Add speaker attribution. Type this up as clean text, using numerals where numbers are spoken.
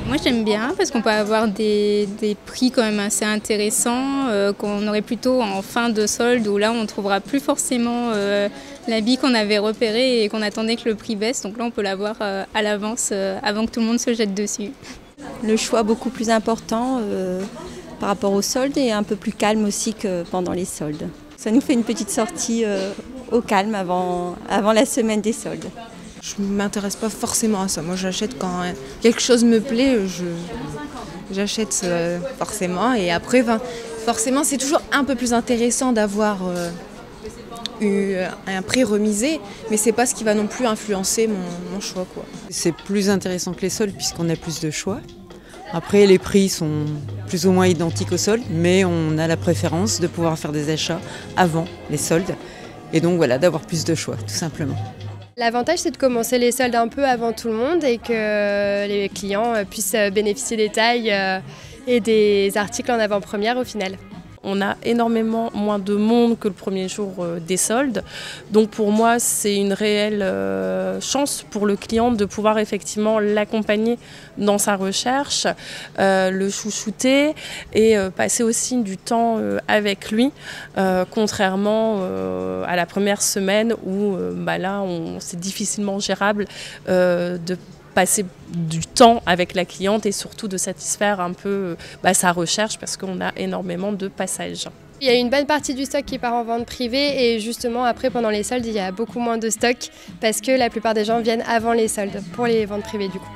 Speaker 1: Moi j'aime bien parce qu'on peut avoir des prix quand même assez intéressants qu'on aurait plutôt en fin de solde où là on ne trouvera plus forcément l'habit qu'on avait repéré et qu'on attendait que le prix baisse. Donc là on peut l'avoir à l'avance avant que tout le monde se jette dessus.
Speaker 2: Le choix beaucoup plus important par rapport aux soldes et un peu plus calme aussi que pendant les soldes. Ça nous fait une petite sortie au calme avant la semaine des soldes.
Speaker 3: Je ne m'intéresse pas forcément à ça. Moi, j'achète quand quelque chose me plaît, j'achète forcément. Et après, forcément, c'est toujours un peu plus intéressant d'avoir un prix remisé, mais c'est pas ce qui va non plus influencer mon choix, quoi.
Speaker 4: C'est plus intéressant que les soldes puisqu'on a plus de choix. Après, les prix sont plus ou moins identiques aux soldes, mais on a la préférence de pouvoir faire des achats avant les soldes. Et donc voilà, d'avoir plus de choix, tout simplement.
Speaker 5: L'avantage, c'est de commencer les soldes un peu avant tout le monde et que les clients puissent bénéficier des tailles et des articles en avant-première au final.
Speaker 6: On a énormément moins de monde que le premier jour des soldes. Donc pour moi, c'est une réelle chance pour le client de pouvoir effectivement l'accompagner dans sa recherche, le chouchouter et passer aussi du temps avec lui, contrairement à la première semaine où là, c'est difficilement gérable de passer du temps avec la cliente et surtout de satisfaire un peu sa recherche parce qu'on a énormément de passages.
Speaker 5: Il y a une bonne partie du stock qui part en vente privée et justement après pendant les soldes il y a beaucoup moins de stock parce que la plupart des gens viennent avant les soldes pour les ventes privées du coup.